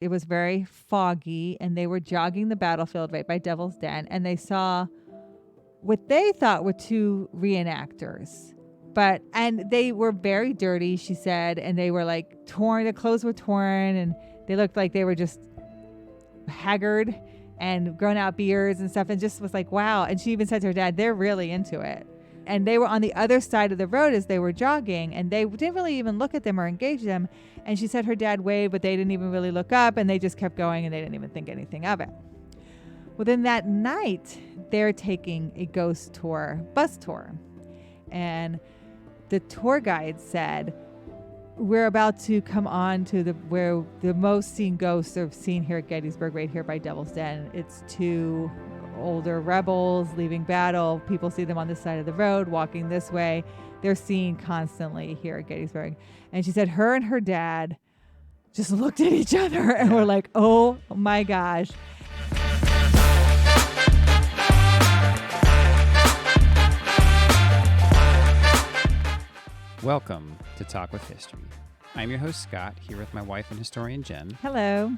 It was very foggy, and they were jogging the battlefield right by Devil's Den, and they saw what they thought were two reenactors. And they were very dirty, she said, and they were like torn. Their clothes were torn, and they looked like they were just haggard and grown out beards and stuff, and just was like, wow. And she even said to her dad, they're really into it. And they were on the other side of the road as they were jogging, and they didn't really even look at them or engage them. And she said her dad waved, but they didn't even really look up, and they just kept going, and they didn't even think anything of it. Well, then that night, they're taking a ghost tour, bus tour. And the tour guide said, we're about to come on to where the most seen ghosts are seen here at Gettysburg, right here by Devil's Den. It's two older rebels leaving battle. People see them on this side of the road, walking this way. They're seen constantly here at Gettysburg. And she said her and her dad just looked at each other and were like, oh my gosh. Welcome to Talk with History. I'm your host, Scott, here with my wife and historian, Jen. Hello.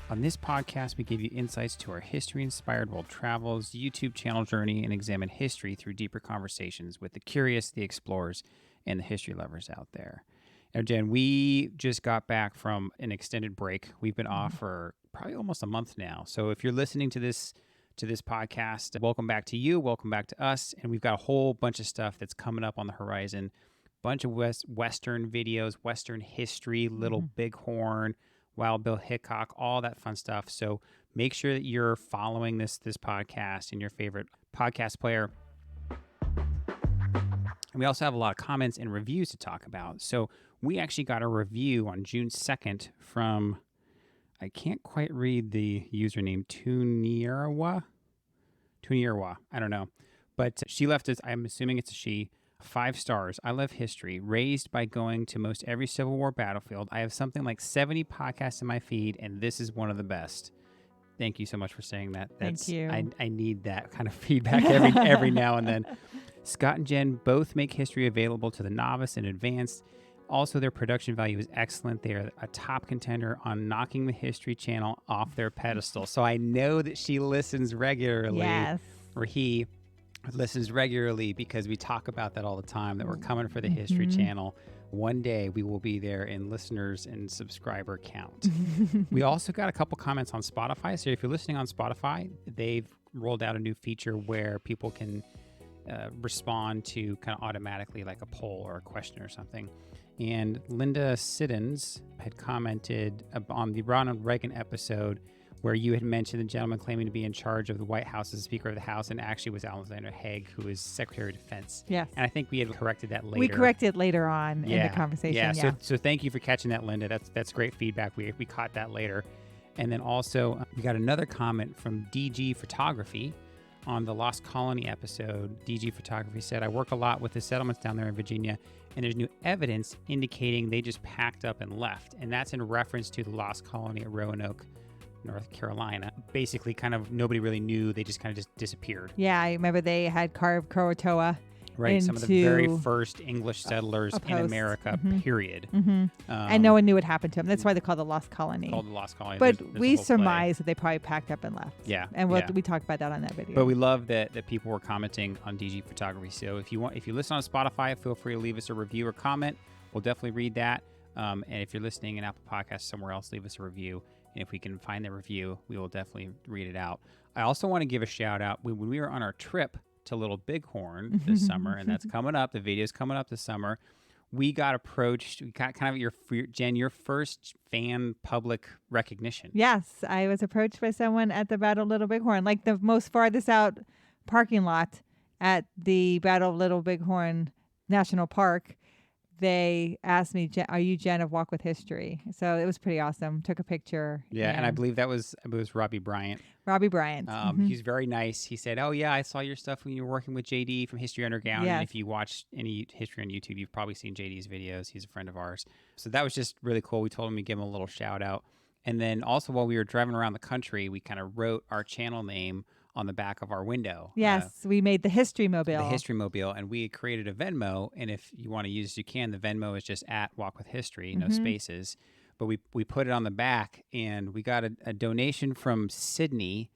On this podcast, we give you insights to our history-inspired world travels, YouTube channel journey, and examine history through deeper conversations with the curious, the explorers, and the history lovers out there. Now, Jen, we just got back from an extended break. We've been off for probably almost a month now. So if you're listening to this podcast, welcome back to you, welcome back to us, and we've got a whole bunch of stuff that's coming up on the horizon. Bunch of Western videos, Western history, Little Bighorn, Wild Bill Hickok, all that fun stuff. So make sure that you're following this podcast in your favorite podcast player. And we also have a lot of comments and reviews to talk about. So we actually got a review on June 2nd from, I can't quite read the username, Tunierwa, I don't know. But she left us, I'm assuming it's a she, 5 stars. I love history. Raised by going to most every Civil War battlefield. I have something like 70 podcasts in my feed, and this is one of the best. Thank you so much for saying that. Thank you. I need that kind of feedback every now and then. Scott and Jen both make history available to the novice and advanced. Also, their production value is excellent. They are a top contender on knocking the History Channel off their pedestal. So I know that she listens regularly. Yes. Or he listens regularly because we talk about that all the time, that we're coming for the History Channel. One day we will be there in listeners and subscriber count. We also got a couple comments on Spotify. So if you're listening on Spotify, they've rolled out a new feature where people can respond to kind of automatically like a poll or a question or something. And Linda Siddons had commented on the Ronald Reagan episode where you had mentioned the gentleman claiming to be in charge of the White House as Speaker of the House, and actually was Alexander Haig, who is Secretary of Defense. Yes. And I think we had corrected that later. We corrected later on in the conversation. Yeah. So thank you for catching that, Linda. That's great feedback. We caught that later. And then also we got another comment from DG Photography on the Lost Colony episode. DG Photography said, I work a lot with the settlements down there in Virginia, and there's new evidence indicating they just packed up and left. And that's in reference to the Lost Colony at Roanoke, North Carolina. Basically, kind of nobody really knew. They just kind of just disappeared. Yeah, I remember they had carved Croatoa. Right, some of the very first English settlers in America, period. And no one knew what happened to them. That's why they call the Lost Colony. Called the Lost Colony. But there's we surmise that they probably packed up and left. Yeah. And we talked about that on that video. But we love that people were commenting on DG Photography. So if you listen on Spotify, feel free to leave us a review or comment. We'll definitely read that. And if you're listening in Apple Podcasts somewhere else, leave us a review. And if we can find the review, we will definitely read it out. I also want to give a shout out. When we were on our trip to Little Bighorn this summer, and that's coming up, the video's coming up this summer, we got approached. We got kind of your first fan public recognition. Yes, I was approached by someone at the Battle of Little Bighorn, like the most farthest out parking lot at the Battle of Little Bighorn National Park. They asked me, are you Jen of Walk with History? So it was pretty awesome. Took a picture. Yeah, and I believe it was Robbie Bryant. Robbie Bryant. He's very nice. He said, oh, yeah, I saw your stuff when you were working with JD from History Underground. Yes. And if you watch any history on YouTube, you've probably seen JD's videos. He's a friend of ours. So that was just really cool. We told him we'd give him a little shout out. And then also while we were driving around the country, we kind of wrote our channel name on the back of our window. Yes, we made the History Mobile. The History Mobile, and we created a Venmo, and if you want to use it, you can. The Venmo is just at Walk with History, no spaces. but we put it on the back, and we got a donation from Sydney,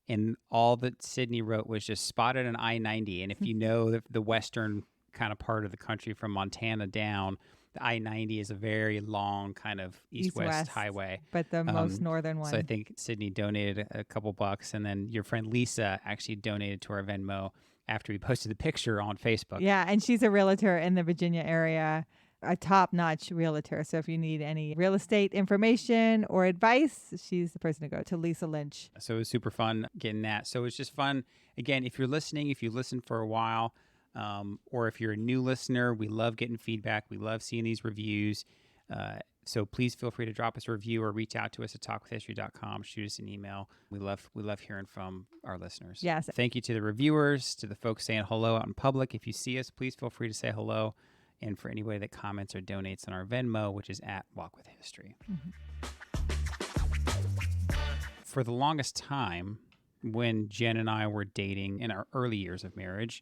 and all that Sydney wrote was just spotted an I-90. And if you know the western kind of part of the country from Montana down, the I-90 is a very long kind of east-west highway. But the most northern one. So I think Sydney donated a couple bucks, and then your friend Lisa actually donated to our Venmo after we posted the picture on Facebook. Yeah, and she's a realtor in the Virginia area, a top-notch realtor. So if you need any real estate information or advice, she's the person to go to, Lisa Lynch. So it was super fun getting that. So it's just fun. Again, if you're listening, if you listened for a while, or if you're a new listener, we love getting feedback. We love seeing these reviews. So please feel free to drop us a review or reach out to us at talkwithhistory.com. Shoot us an email. We love hearing from our listeners. Yes. Thank you to the reviewers, to the folks saying hello out in public. If you see us, please feel free to say hello. And for anybody that comments or donates on our Venmo, which is at Walk with History. For the longest time, when Jen and I were dating in our early years of marriage,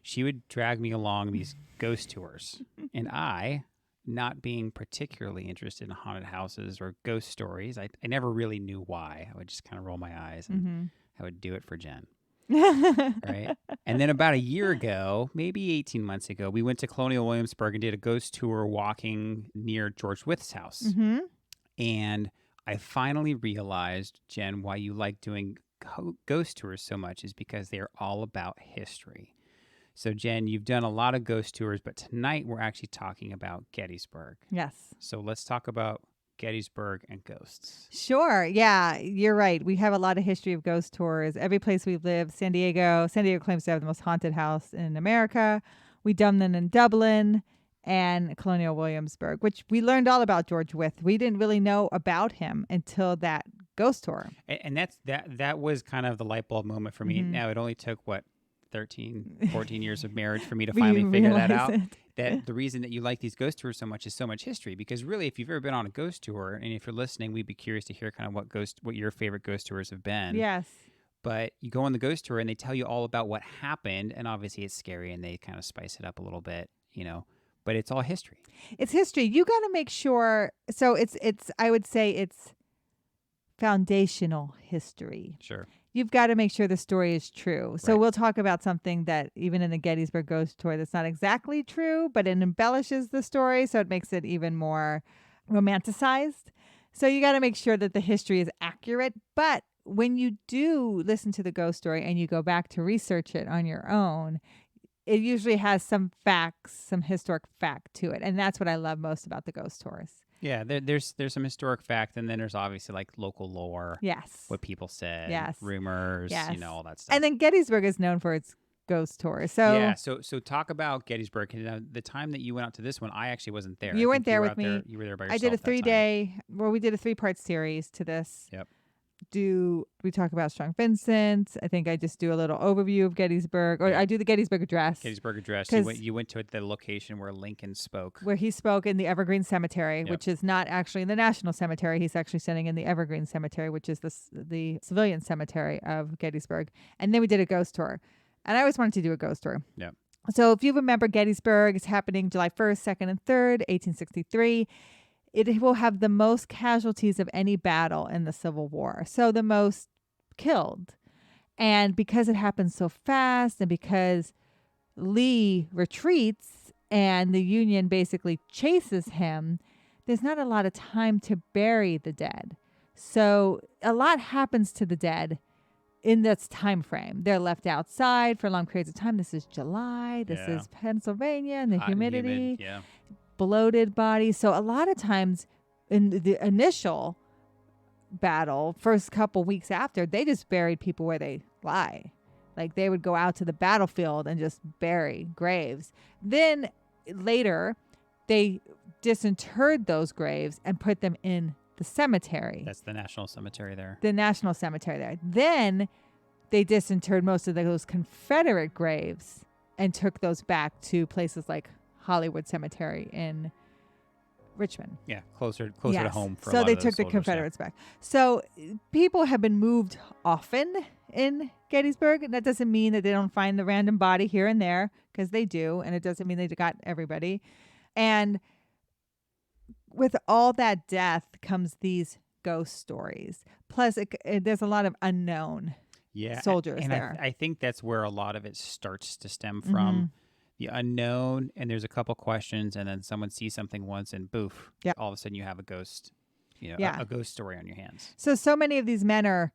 she would drag me along these ghost tours. And I, not being particularly interested in haunted houses or ghost stories, I never really knew why. I would just kind of roll my eyes and I would do it for Jen. Right. And then about a year ago, maybe 18 months ago, we went to Colonial Williamsburg and did a ghost tour walking near George Wyth's house. And I finally realized, Jen, why you like doing ghost tours so much is because they're all about history. So, Jen, you've done a lot of ghost tours, but tonight we're actually talking about Gettysburg. Yes. So let's talk about Gettysburg and ghosts. Sure. Yeah, you're right. We have a lot of history of ghost tours. Every place we've lived, San Diego claims to have the most haunted house in America. We done them in Dublin and Colonial Williamsburg, which we learned all about George Wyth. We didn't really know about him until that ghost tour. And that was kind of the light bulb moment for me. Now, it only took, 14 years of marriage for me to finally figure that out. That the reason that you like these ghost tours so much is so much history. Because really, if you've ever been on a ghost tour, and if you're listening, we'd be curious to hear kind of what your favorite ghost tours have been. Yes. But you go on the ghost tour and they tell you all about what happened, and obviously it's scary and they kind of spice it up a little bit, but it's all history. It's history. You got to make sure. So it's I would say it's foundational history. Sure. You've got to make sure the story is true. So we'll talk about something that even in the Gettysburg Ghost Tour that's not exactly true, but it embellishes the story, so it makes it even more romanticized. So you got to make sure that the history is accurate. But when you do listen to the ghost story and you go back to research it on your own, it usually has some facts, some historic fact to it. And that's what I love most about the ghost tours. Yeah, there's some historic fact, and then there's obviously like local lore. Yes. What people said. Yes. Rumors. Yes. All that stuff. And then Gettysburg is known for its ghost tours. So yeah. So talk about Gettysburg. The time that you went out to this one, I actually wasn't there. You weren't there with me. You were there by yourself. I did a 3-day. Well, we did a 3-part series to this. Yep. We talk about Strong Vincent. I think I just do a little overview of Gettysburg, or I do the Gettysburg Address. Gettysburg Address. You went to the location where Lincoln spoke. Where he spoke in the Evergreen Cemetery, which is not actually in the National Cemetery. He's actually standing in the Evergreen Cemetery, which is the civilian cemetery of Gettysburg. And then we did a ghost tour. And I always wanted to do a ghost tour. Yeah. So if you remember, Gettysburg is happening July 1st, 2nd, and 3rd, 1863. It will have the most casualties of any battle in the Civil War. So the most killed. And because it happens so fast and because Lee retreats and the Union basically chases him, there's not a lot of time to bury the dead. So a lot happens to the dead in this time frame. They're left outside for long periods of time. This is July. This is Pennsylvania and the humidity. Yeah. Bloated bodies. So a lot of times in the initial battle, first couple weeks after, they just buried people where they lie. Like they would go out to the battlefield and just bury graves. Then later, they disinterred those graves and put them in the cemetery. That's the National Cemetery there. The National Cemetery there. Then they disinterred most of those Confederate graves and took those back to places like Hollywood Cemetery in Richmond. Yeah, closer to home for a lot of those soldiers. So they took the Confederates back. So people have been moved often in Gettysburg. And that doesn't mean that they don't find the random body here and there, because they do. And it doesn't mean they got everybody. And with all that death comes these ghost stories. Plus, there's a lot of unknown soldiers and there. I think that's where a lot of it starts to stem from. The unknown, and there's a couple questions, and then someone sees something once, and boof, all of a sudden you have a ghost, a ghost story on your hands. So many of these men are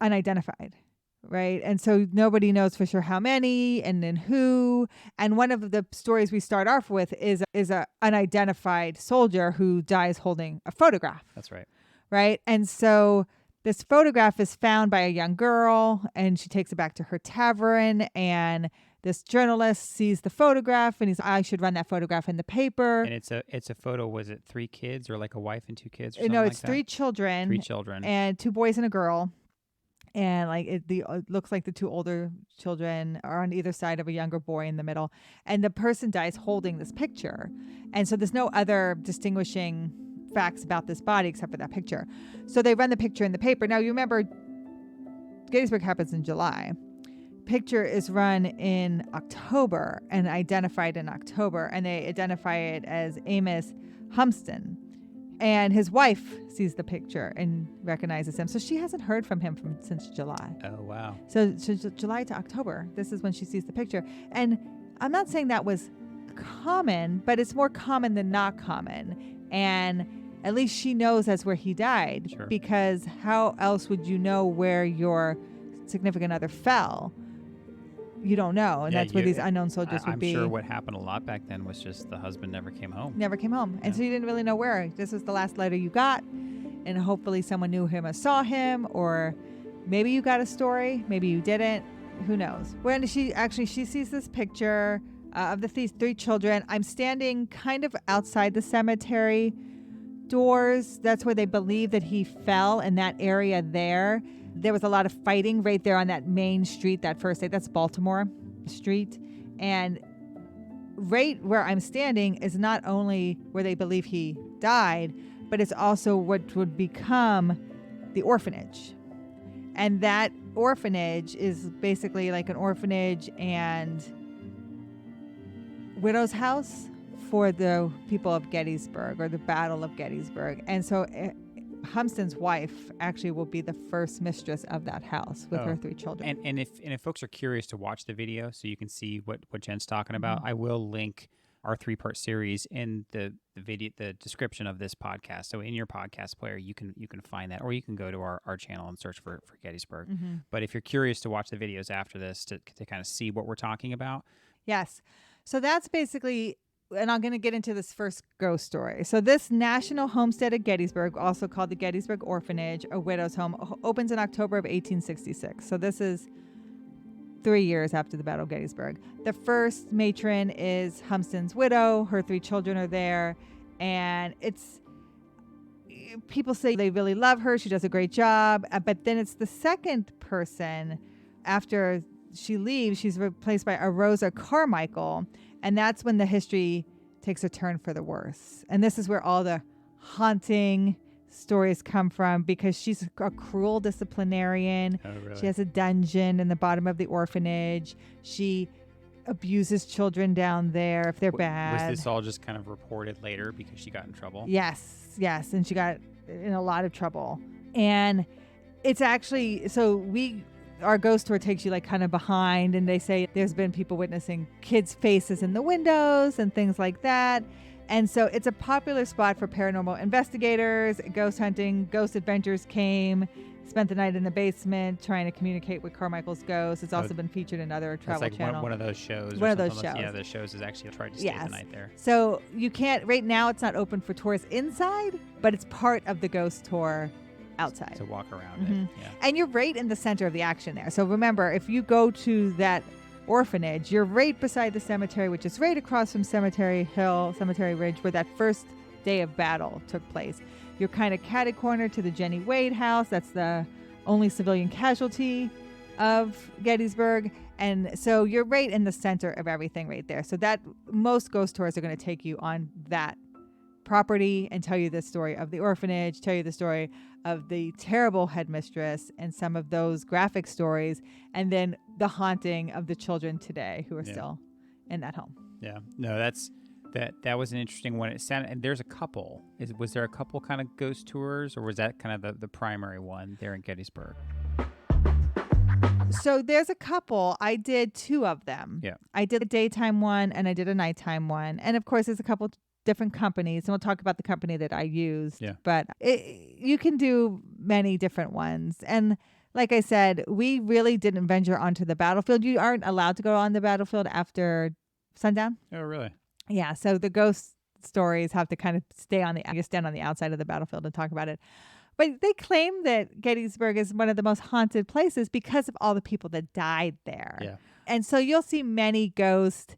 unidentified, right? And so nobody knows for sure how many and then who. And one of the stories we start off with is a unidentified soldier who dies holding a photograph. That's right. Right? And so this photograph is found by a young girl, and she takes it back to her tavern, and this journalist sees the photograph, and I should run that photograph in the paper. And it's a photo. Was it 3 kids or like a wife and 2 kids? Or No, something it's like 3 that? children. 3 children. And 2 boys and a girl. And like it looks like the 2 older children are on either side of a younger boy in the middle. And the person dies holding this picture. And so there's no other distinguishing facts about this body except for that picture. So they run the picture in the paper. Now, you remember Gettysburg happens in July. Picture is run in October and identified in October, and they identify it as Amos Humiston. And his wife sees the picture and recognizes him. So she hasn't heard from him since July. Oh, wow. So July to October, this is when she sees the picture. And I'm not saying that was common, but it's more common than not common. And at least she knows that's where he died. Sure. Because how else would you know where your significant other fell? You don't know, and that's where these unknown soldiers would be. I'm sure what happened a lot back then was just the husband never came home. And so you didn't really know where. This was the last letter you got, and hopefully someone knew him or saw him, or maybe you got a story, maybe you didn't. Who knows? When she sees this picture of these 3 children. I'm standing kind of outside the cemetery doors. That's where they believe that he fell, in that area there. There was a lot of fighting right there on that main street that first day. That's Baltimore Street. And right where I'm standing is not only where they believe he died, but it's also what would become the orphanage. And that orphanage is basically like an orphanage and widow's house for the people of Gettysburg, or the Battle of Gettysburg. And so Humiston's wife actually will be the first mistress of that house with her 3 children. And if folks are curious to watch the video so you can see what Jen's talking about, I will link our 3-part series in the video, the description of this podcast. So in your podcast player, you can find that, or you can go to our channel and search for Gettysburg. But if you're curious to watch the videos after this to kind of see what we're talking about. Yes. So that's basically, and I'm going to get into this first ghost story. So this National Homestead at Gettysburg, also called the Gettysburg Orphanage, a widow's home, opens in October of 1866. So this is 3 years after the Battle of Gettysburg. The first matron is Humiston's widow. Her 3 children are there. And people say they really love her. She does a great job. But then it's the second person. After she leaves, she's replaced by a Rosa Carmichael. And that's when the history takes a turn for the worse. And this is where all the haunting stories come from, because she's a cruel disciplinarian. Oh, really? She has a dungeon in the bottom of the orphanage. She abuses children down there if they're bad. Was this all just kind of reported later because she got in trouble? Yes. And she got in a lot of trouble. And it's actually, our ghost tour takes you like kind of behind, and they say there's been people witnessing kids' faces in the windows and things like that. And so it's a popular spot for paranormal investigators. Ghost hunting, Ghost Adventures came, spent the night in the basement trying to communicate with Carmichael's ghost. It's also been featured in other travel channels. One of those shows. One of those shows. Yeah, the shows is actually tried to stay the night there. So you can't, right now it's not open for tours inside, but it's part of the ghost tour outside. To walk around it. Yeah. And you're right in the center of the action there. So remember, if you go to that orphanage, you're right beside the cemetery, which is right across from Cemetery Ridge, where that first day of battle took place. You're kind of catty-cornered to the Jenny Wade house. That's the only civilian casualty of Gettysburg. And so you're right in the center of everything right there. So that most ghost tours are going to take you on that property and tell you the story of the orphanage, tell you the story of the terrible headmistress and some of those graphic stories, and then the haunting of the children today who are still in that home. Yeah. No, that's That was an interesting one. It sounded, and there's a couple. Was there a couple kind of ghost tours, or was that kind of the primary one there in Gettysburg? So there's a couple. I did two of them. Yeah. I did a daytime one and I did a nighttime one. And of course, there's a couple different companies, and we'll talk about the company that I used. Yeah. But you can do many different ones. And like I said, we really didn't venture onto the battlefield. You aren't allowed to go on the battlefield after sundown. Oh, really? Yeah. So the ghost stories have to kind of stand on the outside of the battlefield and talk about it. But they claim that Gettysburg is one of the most haunted places because of all the people that died there. Yeah. And so you'll see many ghost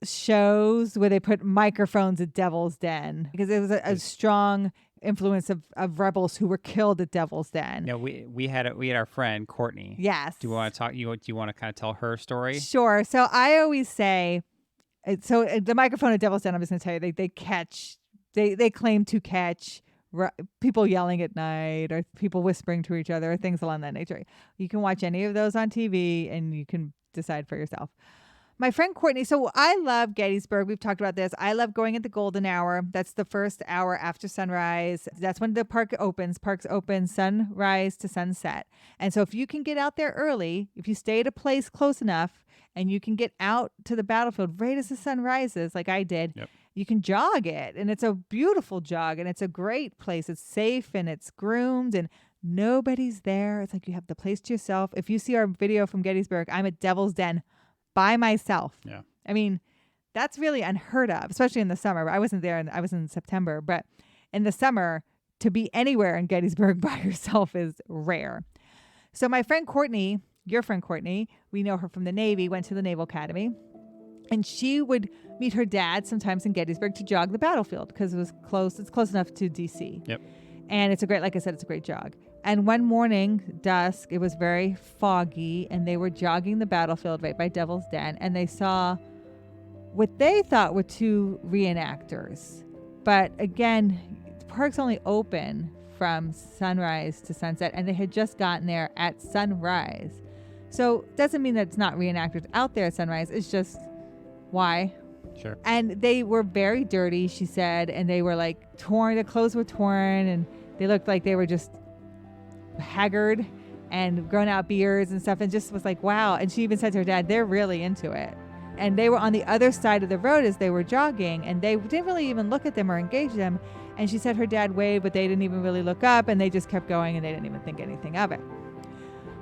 shows where they put microphones at Devil's Den because it was a strong influence of rebels who were killed at Devil's Den. No, we had our friend Courtney. Yes. Do you want to talk? Do you want to kind of tell her story? Sure. So I always say, the microphone at Devil's Den, I'm just going to tell you, they claim to catch people yelling at night or people whispering to each other or things along that nature. You can watch any of those on TV and you can decide for yourself. My friend Courtney, so I love Gettysburg. We've talked about this. I love going at the golden hour. That's the first hour after sunrise. That's when the park opens. Parks open sunrise to sunset. And so if you can get out there early, if you stay at a place close enough and you can get out to the battlefield right as the sun rises, like I did, Yep. You can jog it. And it's a beautiful jog and it's a great place. It's safe and it's groomed and nobody's there. It's like you have the place to yourself. If you see our video from Gettysburg, I'm at Devil's Den by myself. Yeah. I mean, that's really unheard of, especially in the summer. I wasn't there and I was in September, but in the summer, to be anywhere in Gettysburg by yourself is rare. So my friend Courtney, your friend Courtney, we know her from the Navy, went to the Naval Academy, and she would meet her dad sometimes in Gettysburg to jog the battlefield because it was close. It's close enough to DC. Yep. And it's like I said, it's a great jog. And one morning, dusk, it was very foggy, and they were jogging the battlefield right by Devil's Den, and they saw what they thought were two reenactors. But again, the park's only open from sunrise to sunset, and they had just gotten there at sunrise. So it doesn't mean that it's not reenactors out there at sunrise. It's just why. Sure. And they were very dirty, she said, and they were like torn. The clothes were torn, and they looked like they were just haggard and grown out beards and stuff, and just was like, wow. And she even said to her dad, they're really into it. And they were on the other side of the road as they were jogging, and they didn't really even look at them or engage them. And she said her dad waved, but they didn't even really look up, and they just kept going, and they didn't even think anything of it.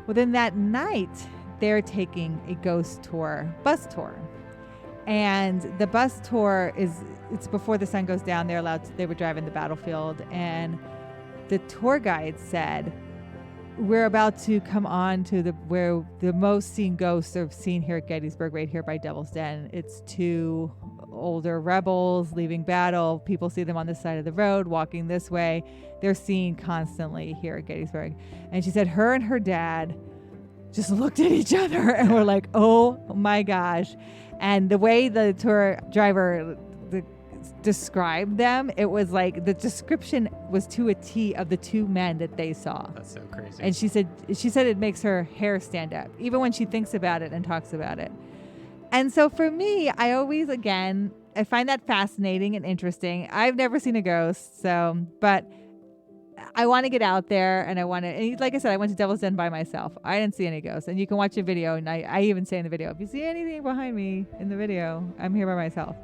Well, then that night, they're taking a ghost tour, bus tour. And the bus tour it's before the sun goes down. They were driving the battlefield, and the tour guide said, we're about to come on to where the most seen ghosts are seen here at Gettysburg, right here by Devil's Den. It's two older rebels leaving battle. People see them on this side of the road, walking this way. They're seen constantly here at Gettysburg. And she said her and her dad just looked at each other and were like, oh my gosh. And the way the tour driver described them, it was like the description was to a T of the two men that they saw. That's so crazy. And she said it makes her hair stand up, even when she thinks about it and talks about it. And so for me, I find that fascinating and interesting. I've never seen a ghost, but I want to get out there, and like I said, I went to Devil's Den by myself. I didn't see any ghosts. And you can watch a video, and I even say in the video, if you see anything behind me in the video, I'm here by myself.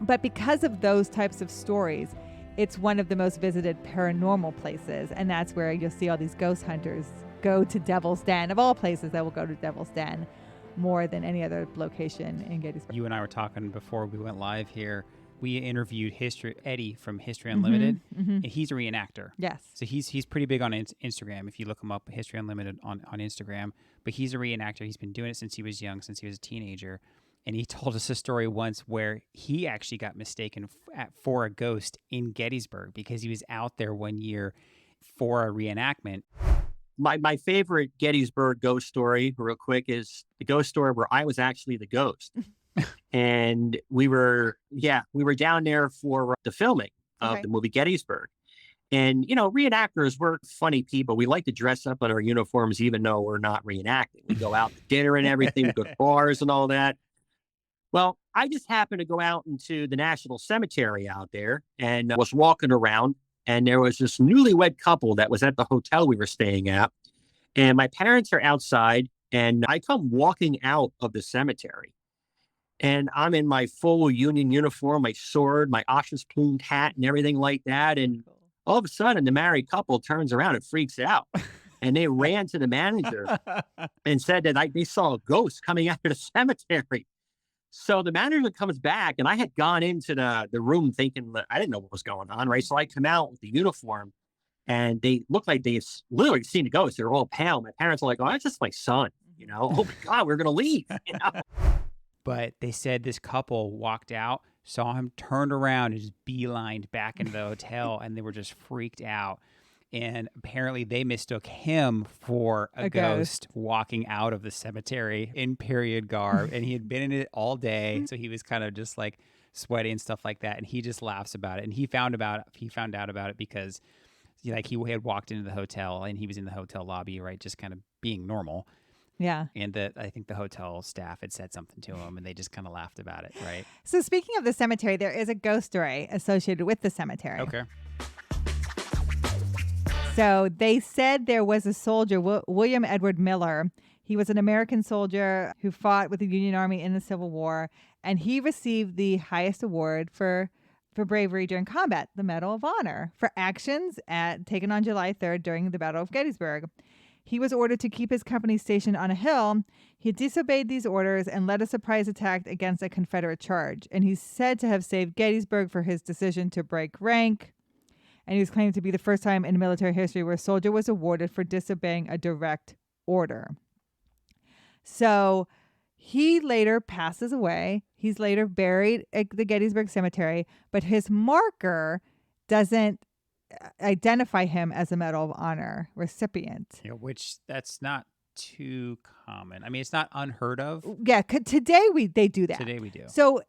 But because of those types of stories, it's one of the most visited paranormal places, and that's where you'll see all these ghost hunters go to Devil's Den. Of all places, that will go to Devil's Den more than any other location in Gettysburg. You and I were talking before we went live here. We interviewed Eddie from History Unlimited, and he's a reenactor. Yes. So he's pretty big on Instagram. If you look him up, History Unlimited on Instagram. But he's a reenactor. He's been doing it since he was young, since he was a teenager. And he told us a story once where he actually got mistaken for a ghost in Gettysburg because he was out there one year for a reenactment. My favorite Gettysburg ghost story, real quick, is the ghost story where I was actually the ghost. And we were down there for the filming of the movie Gettysburg. And, reenactors, we're funny people. We like to dress up in our uniforms, even though we're not reenacting. We go out to dinner and everything, we go to bars and all that. Well, I just happened to go out into the National Cemetery out there and was walking around. And there was this newlywed couple that was at the hotel we were staying at. And my parents are outside, and I come walking out of the cemetery. And I'm in my full Union uniform, my sword, my ostrich plumed hat, and everything like that. And all of a sudden, the married couple turns around and freaks out. And they ran to the manager and said that they saw a ghost coming out of the cemetery. So the manager comes back, and I had gone into the room thinking that I didn't know what was going on, right? So I come out with the uniform, and they look like they've literally seen a ghost. They're all pale. My parents are like, "Oh, that's just my son." Oh my God, we're going to leave. But they said this couple walked out, saw him, turned around, and just beelined back into the hotel, and they were just freaked out. And apparently they mistook him for a ghost walking out of the cemetery in period garb. And he had been in it all day. So he was kind of just like sweaty and stuff like that. And he just laughs about it. And he found out about it because he had walked into the hotel and he was in the hotel lobby, right? Just kind of being normal. Yeah. And I think the hotel staff had said something to him and they just kind of laughed about it, right? So speaking of the cemetery, there is a ghost story associated with the cemetery. Okay. So they said there was a soldier, William Edward Miller. He was an American soldier who fought with the Union Army in the Civil War, and he received the highest award for bravery during combat, the Medal of Honor, for actions taken on July 3rd during the Battle of Gettysburg. He was ordered to keep his company stationed on a hill. He disobeyed these orders and led a surprise attack against a Confederate charge. And he's said to have saved Gettysburg for his decision to break rank. And he was claimed to be the first time in military history where a soldier was awarded for disobeying a direct order. So he later passes away. He's later buried at the Gettysburg Cemetery, but his marker doesn't identify him as a Medal of Honor recipient. Yeah, which that's not too common. I mean, it's not unheard of. Yeah, today they do that. Today we do. So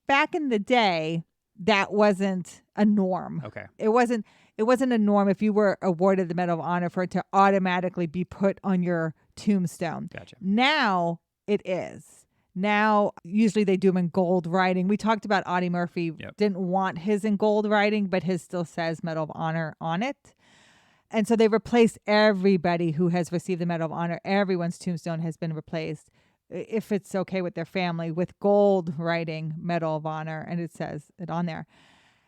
back in the day, that wasn't a norm. Okay. It wasn't a norm if you were awarded the Medal of Honor for it to automatically be put on your tombstone. Gotcha. Now it is. Now, usually they do them in gold writing. We talked about Audie Murphy didn't want his in gold writing, but his still says Medal of Honor on it. And so they replaced everybody who has received the Medal of Honor. Everyone's tombstone has been replaced, if it's okay with their family, with gold writing Medal of Honor, and it says it on there.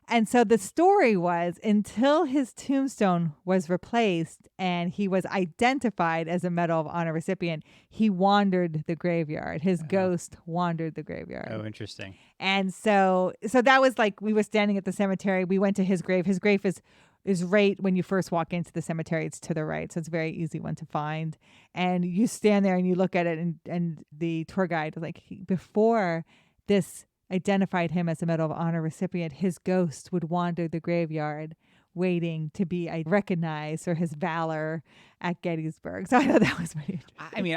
And so the story was, until his tombstone was replaced and he was identified as a Medal of Honor recipient, he wandered the graveyard. His ghost wandered the graveyard. Oh, interesting. And so that was like, we were standing at the cemetery. We went to his grave. His grave is right when you first walk into the cemetery. It's to the right, so it's a very easy one to find. And you stand there and you look at it, and the tour guide was like, before this identified him as a Medal of Honor recipient, his ghost would wander the graveyard waiting to be recognized for his valor at Gettysburg. So I know that was pretty interesting. I mean,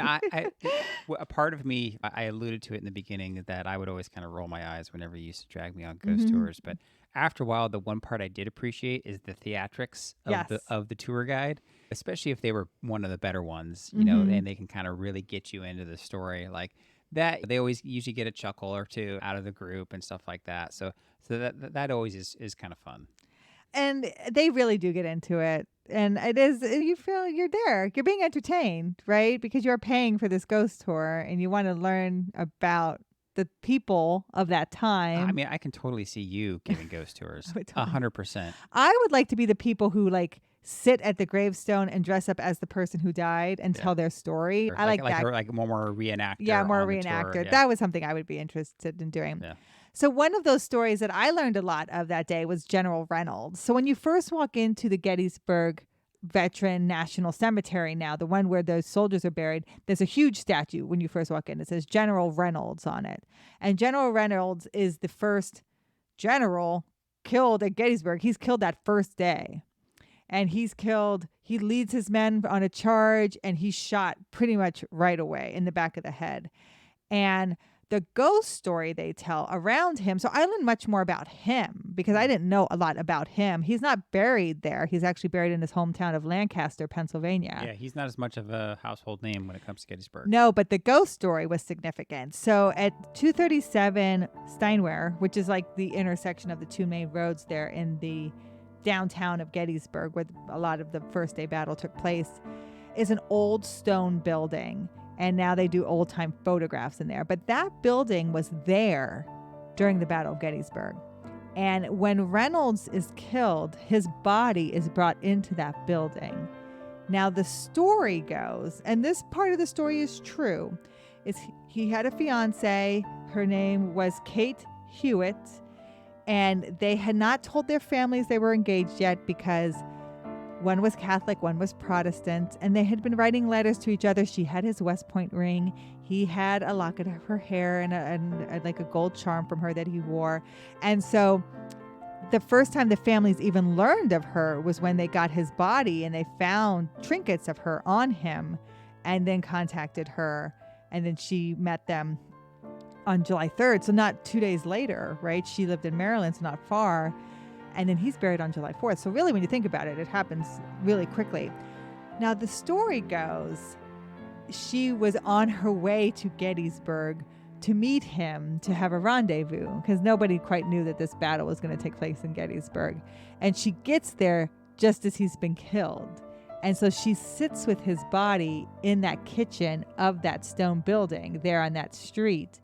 a part of me, I alluded to it in the beginning that I would always kind of roll my eyes whenever you used to drag me on ghost tours. But after a while, the one part I did appreciate is the theatrics of the tour guide, especially if they were one of the better ones, you know, and they can kind of really get you into the story. Like that, they always usually get a chuckle or two out of the group and stuff like that. So that always is kind of fun. And they really do get into it. And it is, you feel you're there. You're being entertained, right? Because you're paying for this ghost tour and you want to learn about the people of that time. I mean, I can totally see you giving ghost tours. 100%. I would like to be the people who sit at the gravestone and dress up as the person who died and tell their story. I like that. Like more reenactor. Yeah, more reenactor. Yeah. That was something I would be interested in doing. Yeah. So one of those stories that I learned a lot of that day was General Reynolds. So when you first walk into the Gettysburg Veteran National Cemetery now, the one where those soldiers are buried, there's a huge statue when you first walk in. It says General Reynolds on it. And General Reynolds is the first general killed at Gettysburg. He's killed that first day. And he leads his men on a charge, and he's shot pretty much right away in the back of the head. And the ghost story they tell around him. So I learned much more about him because I didn't know a lot about him. He's not buried there. He's actually buried in his hometown of Lancaster, Pennsylvania. Yeah, he's not as much of a household name when it comes to Gettysburg. No, but the ghost story was significant. So at 237 Steinway, which is like the intersection of the two main roads there in the downtown of Gettysburg, where a lot of the first day battle took place, is an old stone building. And now they do old-time photographs in there. But that building was there during the Battle of Gettysburg. And when Reynolds is killed, his body is brought into that building. Now, the story goes, and this part of the story is true, is he had a fiance. Her name was Kate Hewitt. And they had not told their families they were engaged yet because one was Catholic, one was Protestant, and they had been writing letters to each other. She had his West Point ring. He had a locket of her hair and like a gold charm from her that he wore. And so the first time the families even learned of her was when they got his body and they found trinkets of her on him and then contacted her. And then she met them on July 3rd. So not 2 days later, right? She lived in Maryland, so not far. And then he's buried on July 4th. So really, when you think about it, it happens really quickly. Now, the story goes, she was on her way to Gettysburg to meet him, to have a rendezvous, because nobody quite knew that this battle was going to take place in Gettysburg. And she gets there just as he's been killed. And so she sits with his body in that kitchen of that stone building there on that street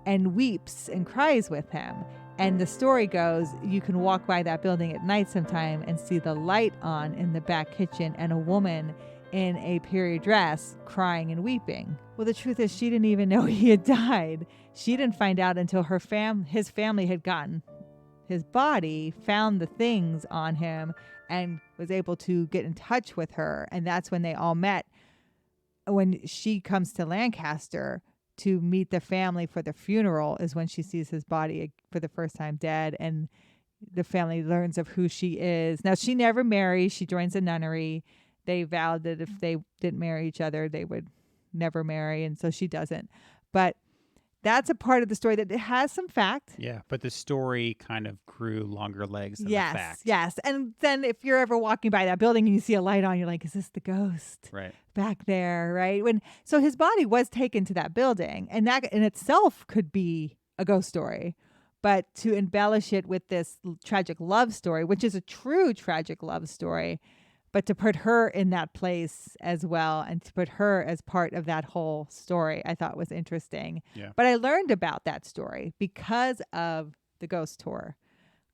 and weeps and cries with him. And the story goes, you can walk by that building at night sometime and see the light on in the back kitchen and a woman in a period dress crying and weeping. Well, the truth is she didn't even know he had died. She didn't find out until his family had gotten his body, found the things on him, and was able to get in touch with her. And that's when they all met. When she comes to Lancaster to meet the family for the funeral is when she sees his body for the first time dead, and the family learns of who she is. Now, she never marries. She joins a nunnery. They vowed that if they didn't marry each other, they would never marry, and so she doesn't. But that's a part of the story that it has some fact. Yeah, but the story kind of grew longer legs than the fact. Yes. And then if you're ever walking by that building and you see a light on, you're like, is this the ghost Right. back there, right? So his body was taken to that building, and that in itself could be a ghost story. But to embellish it with this tragic love story, which is a true tragic love story, but to put her in that place as well and to put her as part of that whole story, I thought was interesting. Yeah. But I learned about that story because of the ghost tour,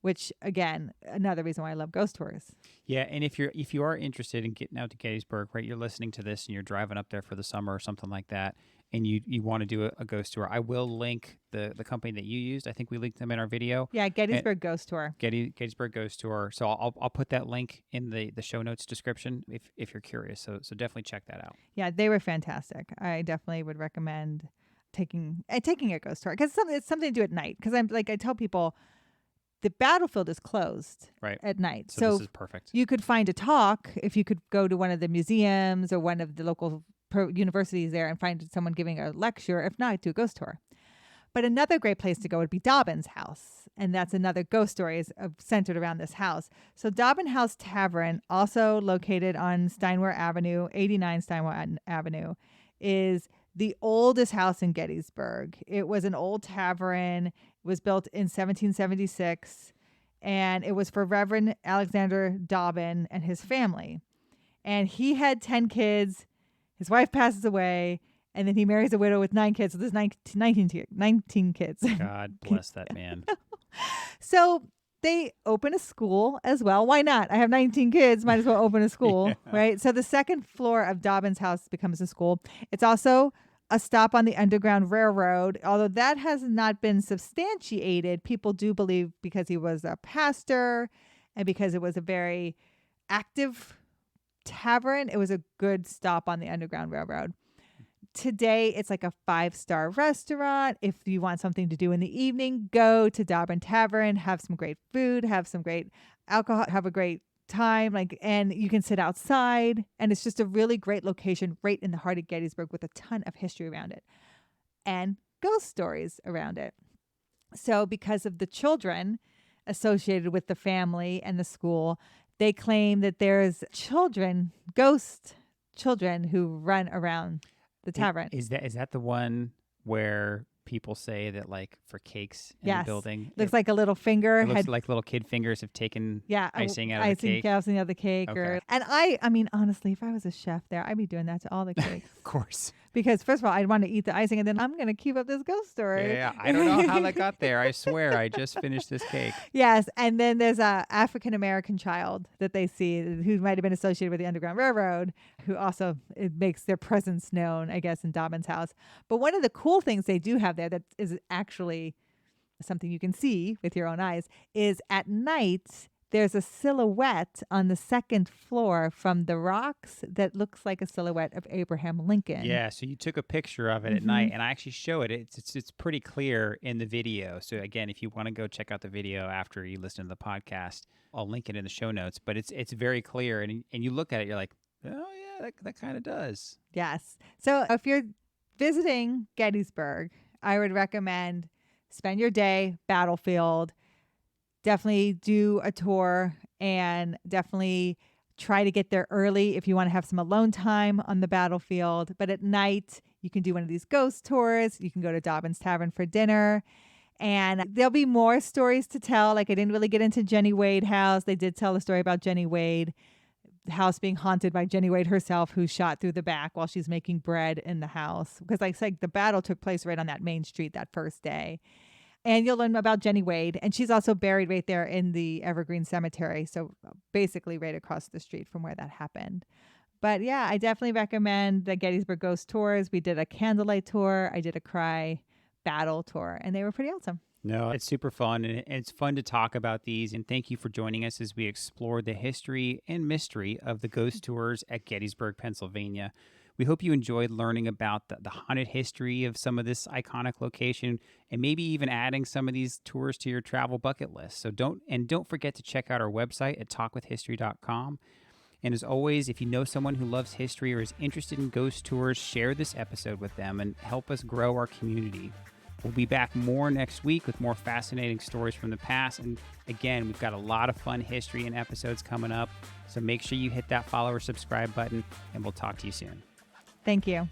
which, again, another reason why I love ghost tours. Yeah, and if you are interested in getting out to Gettysburg, right, you're listening to this and you're driving up there for the summer or something like that, and you want to do a ghost tour, I will link the company that you used. I think we linked them in our video. Yeah, Gettysburg Ghost Tour. Gettysburg Ghost Tour. So I'll put that link in the show notes description if you're curious. So definitely check that out. Yeah, they were fantastic. I definitely would recommend taking a ghost tour because it's something to do at night. Because I tell people, the battlefield is closed at night. So this is perfect. You could find a talk if you could go to one of the museums or one of the local universities there and find someone giving a lecture. If not, do a ghost tour. But another great place to go would be Dobbins House. And that's another ghost story centered around this house. So Dobbins House Tavern, also located on Steinway Avenue, 89 Steinway Avenue, is the oldest house in Gettysburg. It was an old tavern. It was built in 1776. And it was for Reverend Alexander Dobbin and his family. And he had 10 kids. His wife passes away. And then he marries a widow with 9 kids. So there's 19 kids. God bless that man. So they open a school as well. Why not? I have 19 kids. Might as well open a school, right? So the second floor of Dobbins House becomes a school. It's also a stop on the Underground Railroad. Although that has not been substantiated, people do believe because he was a pastor and because it was a very active tavern, it was a good stop on the Underground Railroad. Today, it's like a 5-star restaurant. If you want something to do in the evening, go to Dobbin Tavern, have some great food, have some great alcohol, have a great time. And you can sit outside. And it's just a really great location right in the heart of Gettysburg with a ton of history around it. And ghost stories around it. So because of the children associated with the family and the school, they claim that there's ghost children who run around the tavern. Is that the one where people say that, like, for cakes in Yes. the building, Looks like a little finger. it looks like little kid fingers have taken icing out of the cake? Icing out of the cake. Okay. I mean, honestly, if I was a chef there, I'd be doing that to all the cakes. Of course. Because first of all, I'd want to eat the icing, and then I'm going to keep up this ghost story. Yeah, I don't know how that got there. I swear, I just finished this cake. Yes, and then there's a African-American child that they see who might have been associated with the Underground Railroad, who also it makes their presence known, I guess, in Dobbins House. But one of the cool things they do have there that is actually something you can see with your own eyes is at night there's a silhouette on the second floor from the rocks that looks like a silhouette of Abraham Lincoln. Yeah, so you took a picture of it at night, and I actually show it. It's pretty clear in the video. So again, if you want to go check out the video after you listen to the podcast, I'll link it in the show notes. But it's very clear, and you look at it, you're like, oh yeah, that kind of does. Yes. So if you're visiting Gettysburg, I would recommend spend your day battlefield. Definitely do a tour and definitely try to get there early if you want to have some alone time on the battlefield. But at night, you can do one of these ghost tours. You can go to Dobbins Tavern for dinner. And there'll be more stories to tell. Like I didn't really get into Jenny Wade House. They did tell the story about Jenny Wade, the house being haunted by Jenny Wade herself, who shot through the back while she's making bread in the house. Because like I said, the battle took place right on that main street that first day. And you'll learn about Jenny Wade. And she's also buried right there in the Evergreen Cemetery. So basically right across the street from where that happened. But yeah, I definitely recommend the Gettysburg Ghost Tours. We did a candlelight tour. I did a cry battle tour. And they were pretty awesome. No, it's super fun, and it's fun to talk about these. And thank you for joining us as we explore the history and mystery of the ghost tours at Gettysburg, Pennsylvania. We hope you enjoyed learning about the haunted history of some of this iconic location, and maybe even adding some of these tours to your travel bucket list. So don't forget to check out our website at talkwithhistory.com. And as always, if you know someone who loves history or is interested in ghost tours, share this episode with them and help us grow our community. We'll be back more next week with more fascinating stories from the past. And again, we've got a lot of fun history and episodes coming up. So make sure you hit that follow or subscribe button, and we'll talk to you soon. Thank you.